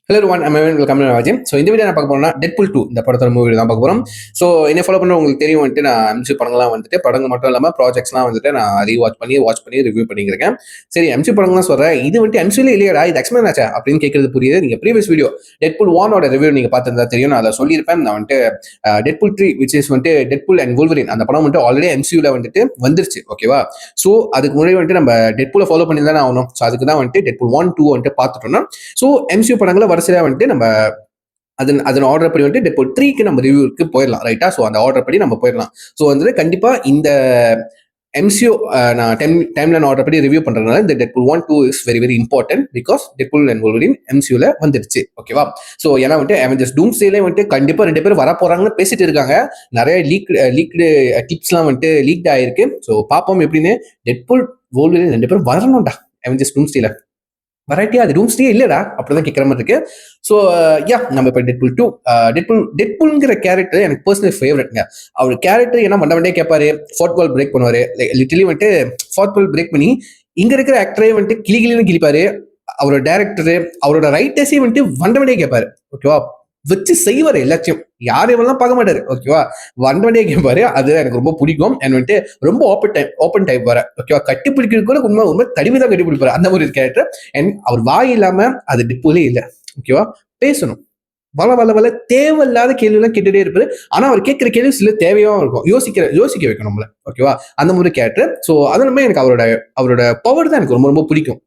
Hello one welcome Rajan. So இந்த video நான் பார்க்க போறோம்னா டெட்புல் 2 இந்த படத்தோட மூவி தான் பார்க்க போறோம். ஸோ என்ன ஃபாலோ பண்ண உங்களுக்கு தெரியும் வந்துட்டு நான் எம்சி படங்கள்லாம் வந்துட்டு படங்கள் மட்டும் இல்லாமல் ப்ராஜெக்ட்ஸ்லாம் வந்துட்டு நான் வாட்ச் பண்ணி ரிவ்யூ பண்ணியிருக்கேன். சரி எம்சி படங்கள்லாம் சொல்கிறேன், இது வந்துட்டு எம்சிலே இல்லையடா, இது எக்ஸ்பிளைன் ஆச்சா அப்படின்னு கேட்கறது புரியுது. நீங்கள் ப்ரீவியஸ் வீடியோ டெட்புல் 1 ரிவ்யூ நீங்கள் பார்த்துருந்தா தெரியும். நான் அதை சொல்லியிருப்பேன். நான் வந்துட்டு டெட்புல் 3 விச் இஸ் வந்துட்டு டெட்புல் அண்ட் வுல்வரின் அந்த படம் வந்துட்டு ஆல்ரெடி எம்சியூல வந்துட்டு வந்துருச்சு. ஓகேவா? ஸோ அதுக்கு முன்னாடி வந்துட்டு நம்ம டெட்புலை ஃபாலோ பண்ணி தானே ஆகணும். ஸோ அதுக்கு தான் வந்துட்டு டெட்புல் 1, 2 வந்துட்டு பார்த்துட்டோம்னா ஸோ எம்சியூ படங்களை வரிசையாக வந்துட்டு நம்ம அதன் ஆர்டர் படி வந்துட்டு டெட்புல் 3க்கு நம்ம ரிவ்யூக்கு போயிடலாம். ரைட்டா? ஸோ அந்த ஆர்டர் படி நம்ம போயிடலாம். ஸோ வந்துட்டு கண்டிப்பா இந்த எம்சியூ நான் டைம்லைன் ஆர்டர் படி ரிவ்யூ பண்றதுனால இந்த Deadpool 1, 2 is very very important because Deadpool and Wolverine எம்சியூல வந்துருச்சு. ஓகேவா? ஸோ ஏன்னா வந்துட்டு அவெஞ்சர்ஸ் டூம்ஸ்டேலே வந்துட்டு கண்டிப்பா 2 பேரும் வர போறாங்கன்னு பேசிட்டு இருக்காங்க. நிறைய லீக்டு டிப்ஸ்லாம் வந்துட்டு லீக்ட் ஆயிருக்கு. ஸோ பார்ப்போம் எப்படின்னு. டெட்புல் வுல்வரின் 2 பேரும் வரணும்டா அவெஞ்சர்ஸ் டூம்ஸ்டேல. வெரைட்டியா அது டூம்ஸ்டே இல்லடா அப்படிதான் கேட்குற மாதிரி இருக்கு. ஸோ நம்ம இப்போ டெட்புல் 2 டெட்புல்ங்கிற கேரக்டர் எனக்கு பர்சனல் ஃபேவரட்ங்க. அவர் கேரக்டர் என்ன மண்டே கேட்பாரு, ஃபோர்த் வால் பிரேக் பண்ணுவாரு. லிட்டரலி வந்துட்டு ஃபோர்த் வால் பிரேக் பண்ணி இங்க இருக்கிற ஆக்டரே வந்துட்டு கிளிகிளின்னு கிளிப்பாரு. அவரோட டேரக்டர் அவரோட ரைட்டர்ஸே வந்துட்டு வண்டவனே கேட்பாரு. ஓகேவா? வச்சு செய்வாரு எல்லாத்தையும். யாரையும் பார்க்க மாட்டாரு. ஓகேவா? வண்டவனே கேட்பாரு. அது எனக்கு ரொம்ப பிடிக்கும். அண்ட் வந்துட்டு ரொம்ப ஓப்பன் டைப் வர. ஓகேவா? கட்டிப்பிடிக்கிறது கூட உண்மை உண்மை தடிமைதான் கட்டிப்பிடிப்பாரு. அந்த மாதிரி கேரக்டர். அண்ட் அவர் வாய் இல்லாம அது டிப்புலே இல்லை. ஓகேவா? பேசணும். வள தேவையில்லாத கேள்வி எல்லாம் கேட்டுட்டே இருப்பாரு. ஆனா அவர் கேட்கிற கேள்வி சில தேவையாவும் இருக்கும். யோசிக்க வைக்கணும் நம்மள. ஓகேவா? அந்த மாதிரி கேரக்டர். ஸோ அது நம்ம எனக்கு அவரோட பவர் தான் எனக்கு ரொம்ப ரொம்ப பிடிக்கும்.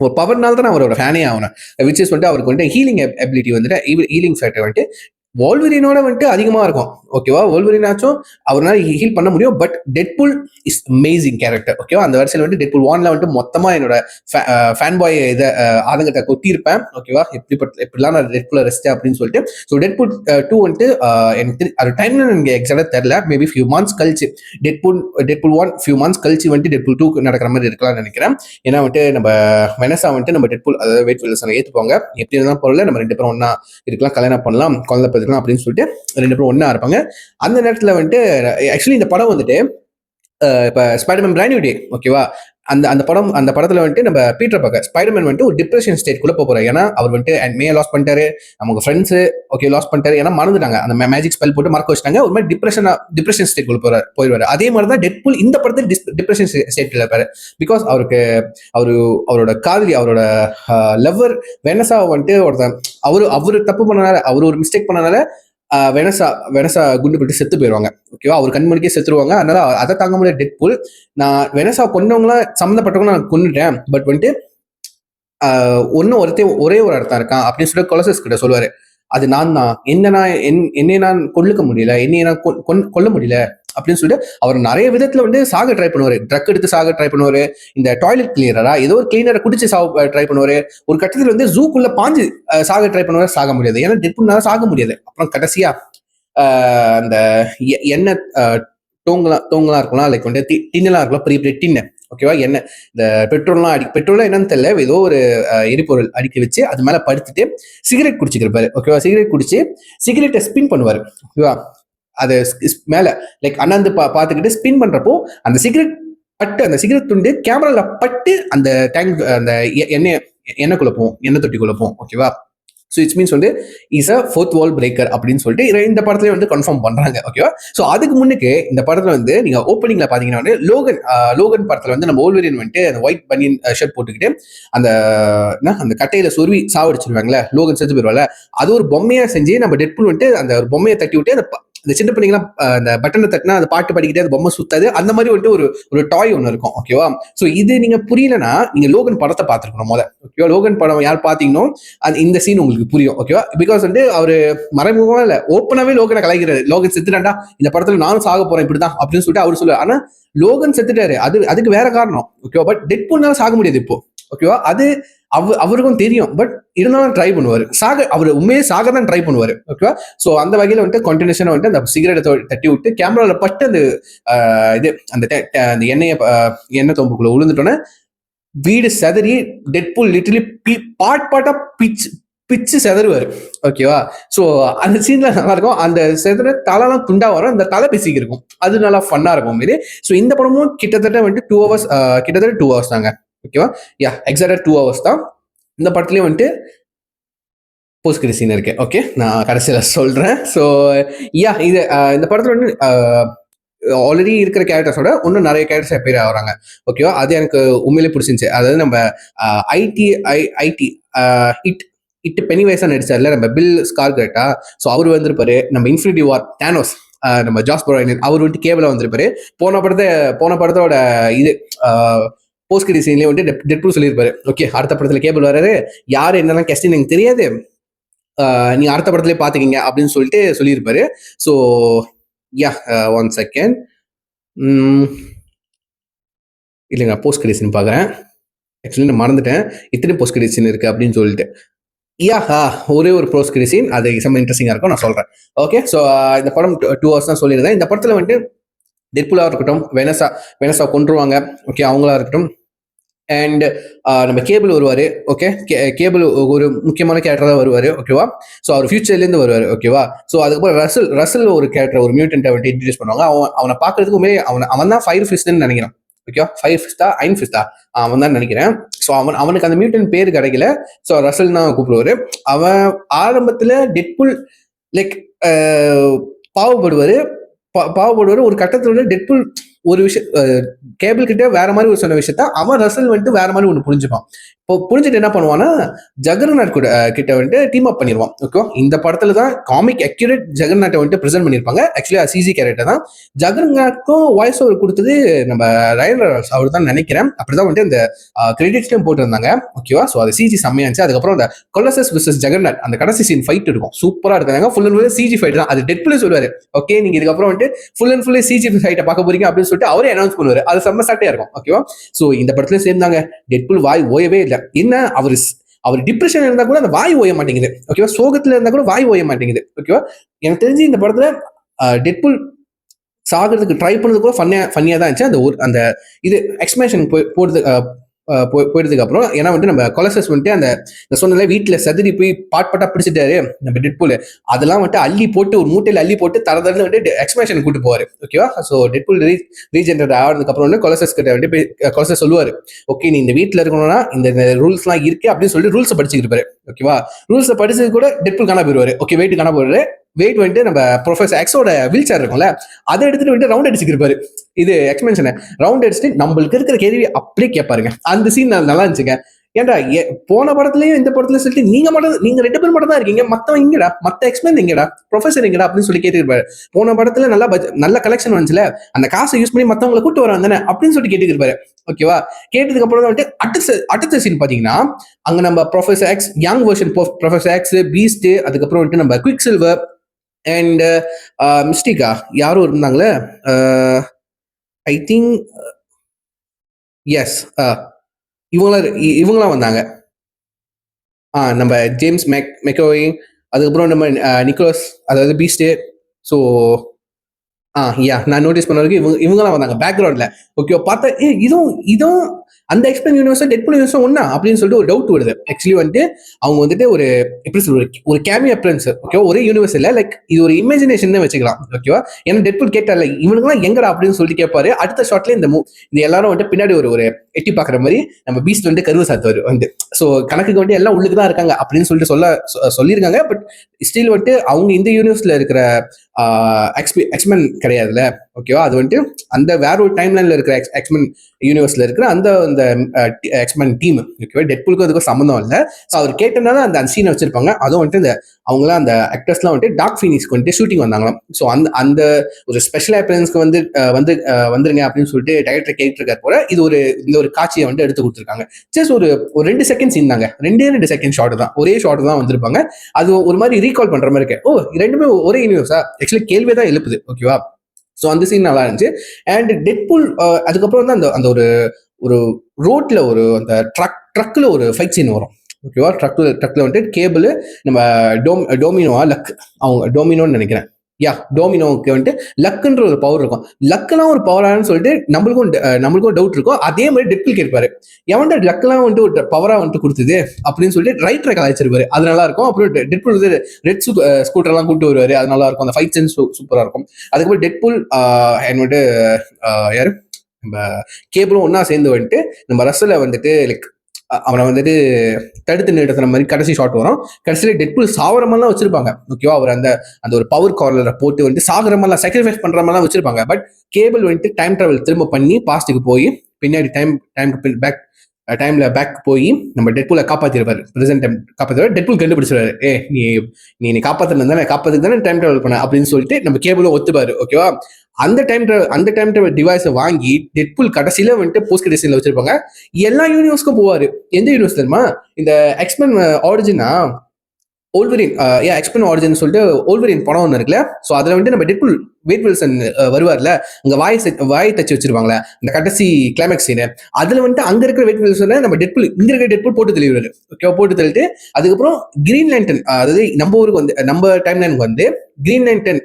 ஒரு பவர்னால தான் அவரோட ஃபேனே ஆகணும். விச் இஸ் வந்துட்டு அவருக்கு வந்துட்டு ஹீலிங் எபிலிட்டி வந்துட்டு ஹீலிங் ஃபேக்டர் வந்துட்டு வோல்வரினோட வந்துட்டு அதிகமா இருக்கும். ஓகேவா? வோல்வரினாச்சும் அவரால் ஹீல் பண்ண முடியும். But Deadpool is amazing character. ஓகேவா? அந்த வரிசையில் வந்துட்டு டெட்புல் 1ல வந்துட்டு மொத்தமா என்னோட ஃபேன் பாய் இதை ஆதங்கத்தை கொட்டியிருப்பேன். ஓகேவா? எப்படிலாம் நான் டெட்புல ரெஸ்ட் அப்படின்னு சொல்லிட்டு. ஸோ டெட்புல் 2 வந்துட்டு எனக்கு அது டைம்ல எனக்கு எக்ஸாக்டா தெரியல. மேபி ஃபியூ மந்த்ஸ் கழிச்சு டெட்புல் 1 ஃபியூ மந்த்ஸ் கழிச்சு வந்துட்டு டெட்புல் 2 நடக்கிற மாதிரி இருக்கலாம்னு நினைக்கிறேன். ஏன்னா வந்துட்டு நம்ம வெனஸா வந்துட்டு நம்ம டெட்புல் அதாவது வெயிட் வில்லர்ஸ் ஏற்றுப்பாங்க. எப்படி இருந்தாலும் பொருள் நம்ம 2 பேரும் ஒன்னா இருக்கலாம், கல்யாணம் பண்ணலாம், குழந்தை பெற்றுக்கலாம் அப்படின்னு சொல்லிட்டு 2 பேரும் ஒன்னா இருப்பாங்க. அந்த நேரத்துல வந்துட்டு ஆக்சுவலி இந்த படம் வந்துட்டு இப்ப ஸ்பைடர்மேன் பிராண்ட் நியூ டே. ஓகேவா? அந்த படத்துல வந்துட்டு நம்ம பீட்டர் பார்க்க ஸ்பைடர்மேன் வந்துட்டு ஒரு டிப்ரெஷன் ஸ்டேட் குள்ள போறாரு. ஏன்னா அவர் வந்துட்டு மே லாஸ் பண்ணிட்டாரு, அவங்க ஃப்ரெண்ட்ஸ் ஓகே லாஸ் பண்ணிட்டாரு. ஏன்னா மறந்துட்டாங்க, அந்த மேஜிக் ஸ்பெல் போட்டு மறக்க வச்சிட்டாங்க. ஒரு மாதிரி டிப்ரெஷன் ஸ்டேட் குள்ள போயிடுவாரு. அதே மாதிரி தான் டெட்புல் இந்த படத்தில் டிப்ரெஷன் ஸ்டேட்ல இருப்பாரு. பிகாஸ் அவரோட காதலி, அவரோட லவ்வர் வெனஸா வந்துட்டு ஒருத்தன் அவரு தப்பு பண்ணனால, அவர் ஒரு மிஸ்டேக் பண்ணனால வெனஸா குண்டு போட்டு செத்து போயிருவாங்க. ஓகேவா? அவர் கண்மணிக்கே செத்துருவாங்க. அதனால அதை தாங்க முடியாது டெட்புல். நான் வெனஸா கொண்டவங்களாம் சம்மந்தப்பட்டவங்க நான் கொண்டுட்டேன். பட் வந்துட்டு ஒரே ஒரு அர்த்தம் இருக்கான் அப்படின்னு சொல்லி கொலசஸ் கிட்ட சொல்லுவாரு. அது நான் தான், என்னை நான் கொல்லுக்க முடியல, என்னை நான் கொல்ல முடியல அப்படின்னு சொல்லிட்டு அவர் நிறைய விதத்துல வந்து சாக ட்ரை பண்ணுவாரு. ட்ரக் எடுத்து சாக ட்ரை பண்ணுவாரு. இந்த டாய்லெட் கிளீனரா ஏதோ ஒரு கிளீனரை குடிச்சு ட்ரை பண்ணுவாரு. ஒரு கட்டத்தில் வந்து ஜூக்குள்ள பாஞ்சு சாக ட்ரை பண்ணுவாரு. சாக முடியாது. ஏன்னா டெட்புல்னால சாக முடியாது. அப்புறம் கடைசியா அந்த எண்ணெய் டோங்கெல்லாம் இருக்கலாம், லைக் வந்து டின்னெல்லாம் இருக்கலாம், பெரிய பெரிய டின்னு. ஓகேவா? என்ன இந்த பெட்ரோல்லாம் என்னன்னு தெரியல, ஏதோ ஒரு எரிபொருள் அடிக்க வச்சு அது மேல படுத்துட்டு சிகரெட் குடிச்சுக்கிறப்பாரு. ஓகேவா? சிகரெட் குடிச்சு சிகரெட்டை ஸ்பின் பண்ணுவாரு. ஓகேவா? அது மேல லைக் அண்ணாந்து பார்த்துக்கிட்டு ஸ்பின் பண்றப்போ அந்த சிகரெட் துண்டு கேமரால பட்டு அந்த டேங்க் அந்த எண்ணெய் குழப்போம், எண்ணெய் தொட்டி குழப்போம். ஓகேவா? ஸோ இட்ஸ் மீன்ஸ் வந்து is a fourth wall breaker அப்படின்னு சொல்லிட்டு இந்த படத்துல வந்து கன்ஃபார்ம் பண்றாங்க. ஓகேவா? ஸோ அதுக்கு முன்னுக்கு இந்த படத்துல வந்து நீங்க ஓப்பனிங்ல பாத்தீங்கன்னா வந்து லோகன் படத்துல வந்து நம்ம வோல்வரின் வந்துட்டு அந்த ஒயிட் பனியன் ஷர்ட் போட்டுக்கிட்டு அந்த கட்டையில சொருவி சாவடிச்சிருவாங்களே, லோகன் செத்து போயிருவாங்க. அது ஒரு பொம்மையா செஞ்சு நம்ம டெட்புல் வந்துட்டு அந்த ஒரு பொம்மையை தட்டி விட்டு அந்த சின்ன பிள்ளைங்கலாம் அந்த பட்டனை தட்டினா அந்த பாட்டு படிக்கிட்டே அந்த பொம்மை சுத்தாது. அந்த மாதிரி வந்துட்டு ஒரு டாய் ஒன்று இருக்கும். ஓகேவா? ஸோ இது நீங்க புரியலன்னா நீங்க லோகன் படத்தை பார்த்துருக்கணும் முதல்ல. ஓகேவா? லோகன் படம் யார் பார்த்தீங்கன்னா இந்த சீன் உங்களுக்கு புரியும். ஓகேவா? பிகாஸ் வந்து அவரு மறைமுகமா இல்ல, ஓப்பனாவே லோகனை கலாய்க்கிறாரு. லோகன் செத்துட்டாண்டா, இந்த படத்துல நானும் சாக போறேன் இப்படிதான் அப்படின்னு சொல்லிட்டு அவர் சொல்லுவார். ஆனா லோகன் செத்துட்டாரு, அதுக்கு வேற காரணம். ஓகேவா? பட் டெட்புல்னால சாக முடியாது இப்போ. ஓகேவா? அது அவருக்கும் தெரியும். பட் இருந்தாலும் ட்ரை பண்ணுவாரு. அவர் உண்மையே சாக தான் ட்ரை பண்ணுவாரு. ஓகேவா? ஸோ அந்த வகையில வந்துட்டு கண்டினியூஷனா வந்துட்டு அந்த சிகரெட்டை தட்டி விட்டு கேமரால பட்டு அந்த அந்த எண்ணெய் தொம்புக்குள்ள விழுந்துட்டோன்னே வீடு செதறி டெட்புல் லிட்டரலி பாட்டா பிச்சு செதறுவாரு. ஓகேவா? ஸோ அந்த சீன்ல நல்லா இருக்கும். அந்த செதற தலைலாம் துண்டா வரும், அந்த தலை பிசிக்கு இருக்கும். அது நல்லா ஃபன்னா இருக்கும் மாரி. ஸோ இந்த படமும் கிட்டத்தட்ட வந்துட்டு 2 hours, கிட்டத்தட்ட 2 hours தாங்க. ஓகேவா? எக்ஸாக்டா 2 hours தான். இந்த படத்துலயும் வந்துட்டு போஸ்ட் கிரெடிட் சீன் இருக்கு. ஓகே, நான் கடைசியில சொல்றேன். ஸோ யா இது இந்த படத்துல வந்து ஆல்ரெடி இருக்கிற கேரக்டர்ஸோட இன்னும் நிறைய கேரக்டர்ஸ் பேர் ஆகுறாங்க. ஓகேவா, அது எனக்கு உண்மையிலே பிடிச்சிருந்துச்சு. அதாவது நம்ம ID ID it it Beni வைஸா நடிச்சார்ல நம்ம பில் ஸ்கார்கட்டா. ஸோ அவர் வந்திருப்பாரு. நம்ம இன்ஃபினிட்டி வார் தேனோஸ் நம்ம ஜாஸ் ப்ரோயின் அவர் வந்துட்டு கேபிள வந்திருப்பாரு. போன படத்தோட இது போஸ்ட் கிரெடிட் சீன்லயே வந்து டெட்பூல் சொல்லியிருப்பாரு, ஓகே அடுத்த படத்துல கேபிள் வராரு, யாரு என்னெல்லாம் கெஸ்டின் எனக்கு தெரியாது, நீங்க அடுத்த படத்துலயே பாத்துக்கீங்க அப்படின்னு சொல்லிட்டு சொல்லியிருப்பாரு. ஸோ யா, ஒன் செகண்ட், இல்லைங்க போஸ்ட் கிரெடிட் சீன் பாக்குறேன். ஆக்சுவலி நான் மறந்துட்டேன் இத்தனை போஸ்ட் கிரெடிட் சீன் இருக்கு அப்படின்னு சொல்லிட்டு. யா, ஒரே ஒரு போஸ்ட் கிரெடிட் சீன், அது செம்ம இன்ட்ரெஸ்டிங்கா இருக்கும், நான் சொல்றேன். ஓகே, ஸோ இந்த படம் 2 hours தான் சொல்லியிருந்தேன். இந்த படத்துல வந்துட்டு டெட்பூலா இருக்கட்டும், வெனஸா கொன்றுவாங்க, ஓகே அவங்களா இருக்கட்டும், அண்ட் நம்ம கேபிள் வருவாரு. ஓகே, கேபிள் ஒரு முக்கியமான கேரக்டர் தான் வருவாரு. ஓகேவா, ஸோ அவர் ஃபியூச்சர்லேருந்து வருவாரு. ஓகேவா, ஸோ அதுக்கப்புறம் ரசல் ஒரு கேரக்டர், ஒரு மியூட்டன்ட்டை வந்துட்டு இன்ட்ரடியூஸ் பண்ணுவாங்க. அவனை பார்க்கறதுக்குமே அவன் தான் ஃபயர் ஃபிஸ்ட்னு நினைக்கிறேன். ஓகேவா, ஃபயர் ஃபிஸ்டா அயன் ஃபிஸ்டா அவன் தான் நினைக்கிறேன். ஸோ அவனுக்கு அந்த மியூட்டன் பேர் கிடைக்கல. ஸோ ரசல் தான் கூப்பிடுவாரு. அவன் ஆரம்பத்தில் டெட்பூல் லைக் பாவப்படுவாரு. ஒரு கட்டத்தில் வந்து டெட்பூல் ஒரு விஷயம் கேபிள் கிட்ட வேற மாதிரி ஒரு சொன்ன விஷயத்த அவன் ரசல் வந்துட்டு வேற மாதிரி ஒன்று புரிஞ்சுப்பான். இப்போ புரிஞ்சுட்டு என்ன பண்ணுவான்னா ஜெகன்நாத் கூட கிட்ட வந்துட்டு டீம் அப் பண்ணிடுவான். ஓகே, இந்த படத்துல தான் காமிக் அக்யூரேட் ஜெகன்நாட்டை வந்துட்டு ப்ரெசென்ட் பண்ணியிருப்பாங்க. ஆக்சுவலி சிஜி கேரக்டர் தான். ஜெகன்நாத்துக்கும் வாய்ஸ் ஓவர் கொடுத்தது நம்ம ரயன் ரெய்னால்ட்ஸ் அவர் தான் நினைக்கிறேன். அப்படிதான் வந்துட்டு இந்த கிரெடிட்ஸ்லையும் போட்டிருந்தாங்க. ஓகேவா, ஸோ அது சிஜி செம்மையாச்சு. அதுக்கப்புறம் அந்த கொலசஸ் விசஸ் ஜெகன்நாத் அந்த கடைசி சீன் ஃபைட் இருக்கும், சூப்பரா இருக்காங்க. Full and full CG fight தான். அது டெட்பூல் சொல்லுவாரு, ஓகே நீங்க இதுக்கப்புறம் வந்துட்டு ஃபுல் அண்ட் ஃபுல் சிஜி ஃபைட்டை பார்க்க போறீங்க அப்படின்னு சொல்லிட்டு அவரே அனௌன்ஸ் பண்ணுவாரு. அது செம்ம சாட்டையா இருக்கும். ஓகேவா, ஸோ இந்த படத்துல சேர்ந்தாங்க. டெட்பூல் வாய் ஓயவே இல்லை. என்ன அவர் டிப்ரெஷன் இருந்தா கூட அந்த வாய் ஓய மாட்டேங்குது. ஓகேவா, சோகத்துல இருந்தா கூட வாய் ஓய மாட்டேங்குது. ஓகேவா, எனக்கு தெரிஞ்சு இந்த படத்துல டெட்பூல் சாகிறதுக்கு ட்ரை பண்ணது கூட ஃபன்னியா தான் இருந்துச்சு. அந்த இது எக்ஸ்பிளேஷன் போயிடுறதுக்கு அப்புறம், ஏன்னா வந்துட்டு நம்ம கொலசஸ் வந்துட்டு அந்த சொன்னல வீட்டுல சதுரி போய் பாட்பாட்டா பிடிச்சிட்டாரு நம்ம டெட்பூல், அதெல்லாம் வந்துட்டு அள்ளி போட்டு ஒரு மூட்டையில அள்ளி போட்டு தரதரன்னு வந்துட்டு எக்ஸ்பிளேஷன் கூட்டு போவாரு. ஓகேவா, ஸோ டெட்பூல் ரீஜென்ரேட் ஆகிறதுக்கு அப்புறம் வந்து கொலசஸ் கிட்ட வந்துட்டு கொலசஸ் சொல்லுவாரு, ஓகே நீ இந்த வீட்டுல இருக்கணும்னா இந்த ரூல்ஸ் எல்லாம் இருக்கு அப்படின்னு சொல்லி ரூல்ஸ் படிச்சுட்டு இருப்பாரு. ஓகேவா, ரூல்ஸ் படிச்சது கூட டெட்பூல் காணா போயிருவாரு. ஓகே, வெயிட் காணா போயிடுவாரு. வெயிட் வந்துட்டு நம்ம ப்ரொஃபசர் எக்ஸோட வீல் சேர் இருக்கும்ல, அதை எடுத்துட்டு வந்துட்டு ரவுண்ட் அடிச்சுக்கிருப்பாரு. இது எக்ஸ்பென்ஷன் ரவுண்ட் அடிச்சுட்டு நம்மளுக்கு இருக்கிற கேள்வி அப்படியே கேட்பாருங்க. அந்த சீன் நல்லா இருந்துச்சுங்க. ஏன்டா போன படத்துலயும் இந்த படத்துல சொல்லிட்டு நீங்க 2 பேர் மட்டும் தான் இருக்கீங்க, மத்தவன் இங்கடா, மத்த எக்ஸ்பிளைன் எங்கடா, ப்ரொஃபசர் எங்கடா அப்படின்னு சொல்லி கேட்டுருப்பாரு. போன படத்துல நல்ல கலெக்ஷன் வந்துச்சுல, அந்த காசை யூஸ் பண்ணி மத்தவங்களை கூட்டு வராங்க தானே அப்படின்னு சொல்லி கேட்டுருப்பாரு. ஓகேவா, கேட்டதுக்கு அப்புறம் வந்துட்டு அடுத்த சீன் பாத்தீங்கன்னா அங்க நம்ம professor X young version professor X Beast, அதுக்கப்புறம் வந்துட்டு நம்ம குவிக் சில்வர் அண்ட் மிஸ்டிகா யாரும் இருந்தாங்களே, ஐ திங்க் எஸ் இவங்களாம் வந்தாங்க. நம்ம ஜேம்ஸ் மெக்கோவே, அதுக்கப்புறம் நம்ம நிக்கோலஸ், அதாவது பீஸ்ட். ஸோ யா, நான் நோட்டீஸ் பண்ண வரைக்கும் இவங்கலாம் வந்தாங்க பேக்ரவுண்ட்ல. ஓகே, பார்த்தா இதுவும் அந்த எக்ஸ்பிளைன் யூனிவர்ஸும் டெட்பூல் யூனிவர்ஸும் ஒண்ணா அப்படின்னு சொல்லிட்டு ஒரு டவுட் வருது. ஆக்சுவலி வந்துட்டு அவங்க வந்துட்டு ஒரு எப்படி சொல்றது, ஒரு கேமியோ அப்பியரன்ஸ். ஓகே, ஒரே யூனிவர்ஸ் இல்ல, லைக் இது ஒரு இமேஜினேஷன் வச்சுக்கலாம். ஓகேவா, ஏன்னா டெட்பூல் கேட்டால இவனுக்குலாம் எங்கடா அப்படின்னு சொல்லிட்டு கேட்பாரு. அடுத்த ஷாட்ல இந்த எல்லாரும் வந்துட்டு பின்னாடி ஒரு எட்டி பாக்குற மாதிரி நம்ம பீஸ்ட் வந்துட்டு கருவு சாத்துவாரு வந்து. ஸோ கணக்குக்கு வந்துட்டு எல்லாம் உள்ளுக்கு தான் இருக்காங்க அப்படின்னு சொல்லிட்டு சொல்லியிருக்காங்க. பட் ஸ்டில் வந்துட்டு அவங்க இந்த யூனிவர்ஸ்ல இருக்கிற எக்ஸ்மென் கிடையாதுல. ஓகேவா, அது வந்துட்டு அந்த வேற ஒரு டைம் லைன்ல இருக்கிற எக்ஸ்மென் யூனிவர்ஸ்ல இருக்கிற அந்த எக்ஸ்மென் டீம். ஓகேவா, டெட்பூலுக்கும் அதுக்கும் சம்மந்தம் இல்லை. ஸோ அவர் கேட்டனால அந்த சீனை வச்சிருப்பாங்க. அதுவும் வந்துட்டு இந்த அவங்களாம் அந்த ஆக்டர்ஸ்லாம் வந்துட்டு டார்க் ஃபீனிக்ஸ்க்கு வந்துட்டு ஷூட்டிங் வந்தாங்களாம். ஸோ அந்த ஒரு ஸ்பெஷல் அப்பியரன்ஸ்க்கு வந்துருங்க அப்படின்னு சொல்லிட்டு டைரக்டர் கேட்டிருக்காரு போல. இந்த ஒரு காட்சியை வந்துட்டு எடுத்து கொடுத்துருக்காங்க. ஜஸ்ட் ஒரு 2 செகண்ட் சீன் தாங்க, 2 செகண்ட் ஷார்ட் தான், ஒரே ஷார்ட் தான் வந்திருப்பாங்க. அது ஒரு மாதிரி ரீகால் பண்ற மாதிரி இருக்கு. ஓ, ரெண்டுமே ஒரே யூனிவர்ஸா, ஆக்சுவலி கேள்வியே தான் எழுப்புது. ஓகேவா, ஸோ அந்த சீன் நல்லா இருந்துச்சு. அண்ட் டெட்பூல் அதுக்கப்புறம் வந்து அந்த ஒரு ரோட்ல அந்த ட்ரக்ல ஒரு ஃபைட் சீன் வரும். ஓகேவா, ட்ரக்ல வந்துட்டு கேபிள் நம்ம டோமினோவா லக், அவங்க டோமினோன்னு நினைக்கிறேன். யா, டோமினோவுக்கு வந்துட்டு லக்குன்ற ஒரு பவர் இருக்கும். லக்கெல்லாம் ஒரு பவரானு சொல்லிட்டு நம்மளுக்கும் டவுட் இருக்கும். அதே மாதிரி டெட்பூல் கேட்பாரு, எவன்டா லக்கெல்லாம் வந்துட்டு ஒரு பவரா வந்துட்டு கொடுத்தது அப்படின்னு சொல்லிட்டு ரைட்டரை கலாய்ச்சிருப்பாரு. அது நல்லா இருக்கும். அப்புறம் டெட்பூல் வந்து ரெட் ஸ்கூட்டர் எல்லாம் கூப்பிட்டு வருவாரு. அது நல்லா இருக்கும். அந்த ஃபைட் சென்ஸ் சூப்பரா இருக்கும். அதுக்கப்புறம் டெட்பூல் வந்துட்டு யாரு நம்ம கேபிளும் ஒன்னா சேர்ந்து வந்துட்டு நம்ம ரசலை வந்துட்டு லைக் அவனை வந்துட்டு தடுத்து நிறுத்துற மாதிரி கடைசி ஷாட் வரும். கடைசியில டெட்புல் சாவர மாதிரிலாம் வச்சிருப்பாங்க. ஓகேவா, அவர் அந்த அந்த ஒரு பவர் கார்லரை போட்டு வந்து சாகுற மாதிரிலாம் சாக்ரிஃபைஸ் பண்ற மாதிரிலாம் வச்சிருப்பாங்க. பட் கேபிள் வந்துட்டு டைம் டிராவல் திரும்ப பண்ணி பாஸ்ட்டுக்கு போய் பின்னாடி பேக் டைம்ல பேக் போய் நம்ம டெட்பூலை காப்பாத்திருப்பாரு. பிரசன்ட் டைம் காப்பாத்திருவாரு. டெட்பூல் கண்டுபிடிச்சிருவாரு, நீ காப்பாத்தின தானே, காப்பாத்துக்கு தானே டைம் டிராவல் பண்ண அப்படின்னு சொல்லிட்டு நம்ம கேபிளும் ஒத்துப்பாரு. ஓகேவா, அந்த டைம் டிராவல் டிவைஸை வாங்கி டெட்பூல் கடைசியில வந்துட்டு போஸ்ட் கிரெடிட்ல வச்சிருப்பாங்க. எல்லா யூனிவர்ஸ்க்கும் போவாரு. எந்த யூனிவர்ஸ் தெரியுமா? இந்த எக்ஸ்மென் ஆரிஜினா ஓல்வரின் எக்ஸ்பென் ஆரிஜின் சொல்லிட்டு ஓல்வரின் படம் ஒன்று இருக்குல்ல. ஸோ அதில் வந்துட்டு நம்ம டெட்புல் வேட் வில்சன் வருவார்ல, அங்கே வாய் தச்சு வச்சிருவாங்களே அந்த கடைசி கிளைமேக்ஸ் சீனு. அதில் வந்துட்டு அங்கே இருக்கிற வேட் வில்சனை நம்ம டெட்புல் இங்கே இருக்கிற டெட்புல் போட்டு தெளிவாரு. ஓகே, போட்டு தள்ளிட்டு அதுக்கப்புறம் கிரீன் லேண்டன், அதாவது நம்ம ஊருக்கு வந்து நம்ம டைம் லைனுக்கு வந்து கிரீன் லேண்டன்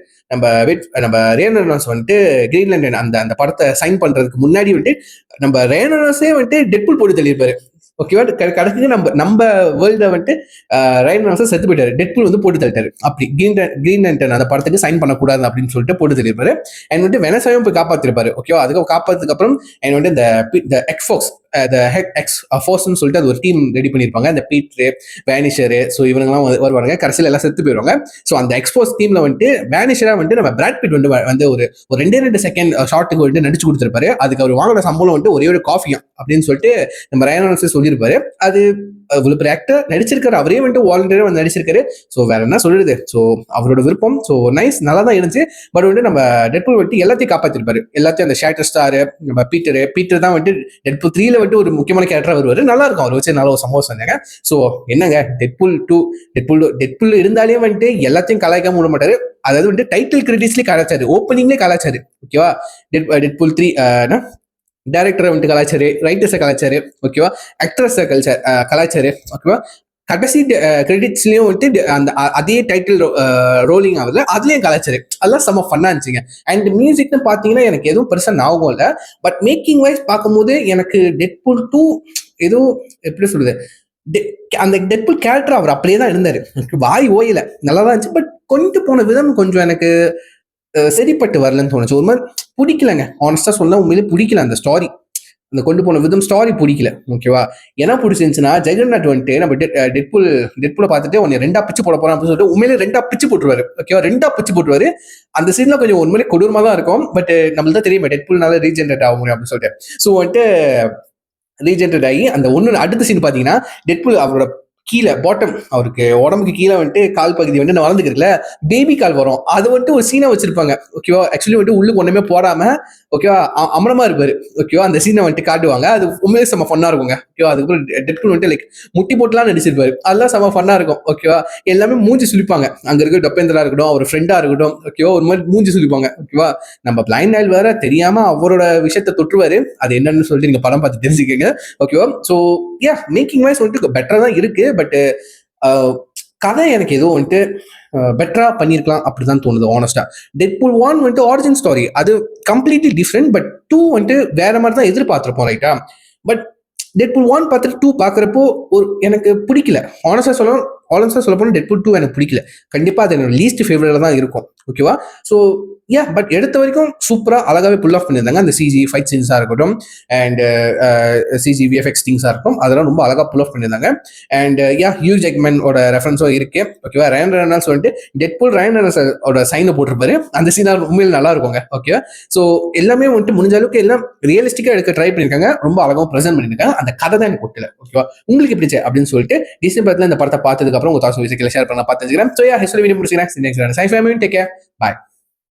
நம்ம ரேனர்ஸ் வந்துட்டு கிரீன் லேண்டன் அந்த படத்தை சைன் பண்றதுக்கு முன்னாடி வந்துட்டு நம்ம ரேனர்ஸே வந்துட்டு டெட்புல் போட்டு தெளிப்பாரு. ஓகேவா, கடைசிக்கு நம்ம வேர்ல்ட வந்துட்டு ரைன் ரெனால்ட்ஸ் செத்து போயிட்டாரு. டெட்பூல் வந்து போட்டு தள்ளிட்டாரு. அப்படி கிரீன் லேண்டன் அந்த படத்துக்கு சைன் பண்ணக்கூடாது அப்படின்னு சொல்லிட்டு போட்டு தள்ளிருப்பாரு. அண்ட் வந்துட்டு வெனசாவையும் போய் காப்பாத்திருப்பாரு. ஓகேவா, அதுக்கு காப்பாத்துக்கு அப்புறம் அண்ட் வந்துட்டு இந்த எக்ஸ்ஃபோக்ஸ் ஃபோர்ஸ்னு சொல்லிட்டு அது ஒரு டீம் ரெடி பண்ணியிருப்பாங்க. அந்த பீட்ரு, வேனிஷரு, ஸோ இவங்கெல்லாம் வருவாங்க. கடைசியில் எல்லாம் செத்து போயிடுவாங்க. ஸோ அந்த எக்ஸ்போஸ் டீம்ல வந்துட்டு வேனிஷரா வந்துட்டு நம்ம பிராட் பிட் வந்து ஒரு 2 செகண்ட் ஷார்ட்டுக்கு வந்துட்டு நடிச்சு கொடுத்துருப்பாரு. அதுக்கு அவர் வாங்கின சம்பளம் வந்துட்டு ஒரே ஒரு காஃபியும் அப்படின்னு சொல்லிட்டு நம்ம ரயன் ரெனால்ட்ஸ் சொல்லியிருப்பாரு. அது இவ்வளவு பெரிய ஆக்டர் நடிச்சிருக்காரு, அவரே வந்துட்டு வாலண்டியரா வந்து நடிச்சிருக்காரு. ஸோ வேற என்ன சொல்றது, ஸோ அவரோட விருப்பம். ஸோ நைஸ், நல்லா தான் இருந்துச்சு. பட் வந்துட்டு நம்ம டெட்பூல் வந்துட்டு எல்லாத்தையும் காப்பாத்திருப்பாரு. எல்லாத்தையும் அந்த ஷேட்டர் ஸ்டார், நம்ம பீட்டர் தான் வந்துட்டு டெட்பூல் 3 வந்துட்டு ஒரு முக்கியமான கேரக்டரா வருவாரு. நல்லா இருக்கும், அவர் வச்சு நல்ல ஒரு சம்பவம் சொன்னாங்க. ஸோ என்னங்க, டெட்பூல் இருந்தாலே வந்துட்டு எல்லாத்தையும் கலாய்க்காம விட மாட்டாரு. அதாவது வந்துட்டு டைட்டில் கிரெடிட்ஸ்லயே கலாச்சாரு, ஓப்பனிங்லேயே கலாச்சாரு. ஓகேவா, டெட்பூல் 3 டைரக்டரை வந்துட்டு கலாச்சாரு, ரைட்டர்ஸை கலாச்சாரு. ஓகேவா, ஆக்ட்ரஸை கலாச்சாரு. ஓகேவா, கடைசி கிரெடிட்ஸ்லயும் வந்துட்டு அந்த அதே டைட்டில் ரோலிங் ஆகுது, அதுலயும் கலாச்சாரு. அதெல்லாம் செம்ம ஃபன்னா இருந்துச்சுங்க. அண்ட் மியூசிக்னு பாத்தீங்கன்னா எனக்கு எதுவும் பெருசா ஞாபகம் இல்லை. பட் மேக்கிங் வைஸ் பார்க்கும்போது எனக்கு டெட்பூல் 2 ஏதோ எப்படி சொல்றது, அந்த டெட்பூல் கேரக்டர் அவர் அப்படியே தான் இருந்தாரு. வாய் ஓயில நல்லா தான் இருந்துச்சு. பட் கொண்டு போன விதம் கொஞ்சம் எனக்கு சரிப்பட்டு வரலன்னு தோணுச்சு. ஒரு மாதிரி பிடிக்கலங்க, ஆனஸ்டா சொல்ல உண்மையிலே பிடிக்கல. அந்த ஸ்டாரி, அந்த கொண்டு போன விதம் ஸ்டாரி பிடிக்கல. ஓகேவா, என்ன பிடிச்சிருந்துச்சுன்னா ஜெகன்நாத் வந்துட்டு நம்ம டெட்பூலை பார்த்துட்டு உன்னை 2 பிச்சு போட போறான் அப்படின்னு சொல்லிட்டு உண்மையிலே 2 பிச்சு போட்டுருவாரு. ஓகேவா, 2 பிச்சு போட்டுருவாரு. அந்த சீன்ல கொஞ்சம் உண்மையிலே கொடூரமா தான் இருக்கும். பட் நம்மளுக்கு தான் தெரியுமா டெட்பூல்னால ரீஜென்ரேட் ஆக முடியும் அப்படின்னு சொல்லிட்டு. ஸோ வந்துட்டு ரீஜென்ரேட் ஆகி அந்த ஒன்று அடுத்த சீன் பார்த்தீங்கன்னா டெட்பூல் அவரோட கீழே பாட்டம், அவருக்கு உடம்புக்கு கீழே வந்துட்டு கால் பகுதி வந்துட்டு வளர்ந்துக்கிறதுல பேபி கால் வரும். அது வந்துட்டு ஒரு சீனை வச்சிருப்பாங்க. ஓகேவா, ஆக்சுவலி வந்துட்டு உள்ளுக்கு ஒண்ணுமே போடாம ஓகேவா அமரமா இருப்பாரு. ஓகேவா, அந்த சீனை வந்துட்டு காட்டுவாங்க. அது உண்மையிலே செம்ம ஃபன்னா இருக்குங்க. ஓகேவா, அதுக்கப்புறம் டெட்பூல் வந்துட்டு லைக் முட்டி போட்டுலாம் நடிச்சிருப்பாரு. அதெல்லாம் செம்ம ஃபன்னா இருக்கும். ஓகேவா, எல்லாமே மூஞ்சி சுழிப்பாங்க. அங்க இருக்க டொப்பேந்திரா இருக்கட்டும், அவர் ஃப்ரெண்டா இருக்கட்டும். ஓகேவா, ஒரு மாதிரி மூஞ்சி சுழிப்பாங்க. ஓகேவா, நம்ம பிளைண்ட் ஆயில் வேற தெரியாம அவரோட விஷயத்த தொற்றுவாரு. அது என்னன்னு சொல்லிட்டு நீங்க படம் பார்த்து தெரிஞ்சுக்கங்க. ஓகேவா, ஸோ மேக்கிங் வைஸ் வந்துட்டு பெட்டரா தான் இருக்கு. பட் கதை எனக்கு ஏதோ வந்துட்டு பெட்டரா பண்ணிருக்கலாம் அப்படிதான் தோணுது ஆனஸ்டா. டெட்பூல் 1 வந்துட்டு ஆரிஜின் ஸ்டோரி, அது கம்ப்ளீட்லி டிஃப்ரெண்ட். பட் 2 வந்துட்டு வேற மாதிரி தான் எதிர்பார்த்திருப்போம், ரைட்டா? பட் டெட்பூல் 1 பார்த்துட்டு 2 பாக்குறப்போ ஒரு எனக்கு பிடிக்கல. ஆனஸ்டா சொல்ல போனா டெட்பூல் 2 எனக்கு பிடிக்கல. கண்டிப்பா அது என்னோட லீஸ்ட் ஃபேவரட்ல தான் இருக்கும். ஓகேவா, ஸோ பட் எடுத்த வரைக்கும் சூப்பரா அழகாவே புல் ஆஃப் பண்ணியிருந்தாங்க. அந்த சிஜி ஃபைட் சீன்ஸா இருக்கட்டும் அண்ட் சிஜி விஎஃப்எக்ஸ் திங்ஸா இருக்கும், அதெல்லாம் ரொம்ப அழகா புல் ஆஃப் பண்ணியிருந்தாங்க. அண்ட் ஹியூ ஜாக்மேனோட ரெஃபரன்ஸும் இருக்கு. ஓகேவா, ரயன் ரெனால்ட்ஸ் வந்துட்டு டெட்பூல் ரயன் ரெனால்ட்ஸோட சைனை போட்டிருப்பாரு. அந்த சீனா உண்மையில நல்லா இருக்குங்க. ஓகேவா, ஸோ எல்லாமே வந்துட்டு முடிஞ்ச அளவுக்கு எல்லாம் ரியலிஸ்டிக்கா எடுக்க ட்ரை பண்ணியிருக்காங்க. ரொம்ப அழகாவும் ப்ரெசென்ட் பண்ணியிருக்காங்க. அந்த கதை தான் எனக்கு ஒட்டல. ஓகேவா, உங்களுக்கு பிடிச்ச அப்படின்னு சொல்லிட்டு டிசம்பர்ல இந்த படத்தை பார்த்ததுக்கு அப்புறம் உங்க தாட்ஸ் ஷேர் பண்ண பார்த்துக்கிறேன். ஸோ ஹிஸ்டரி வீடியோ முடிச்சுக்கிறேன். டேக் கேர், பாய்.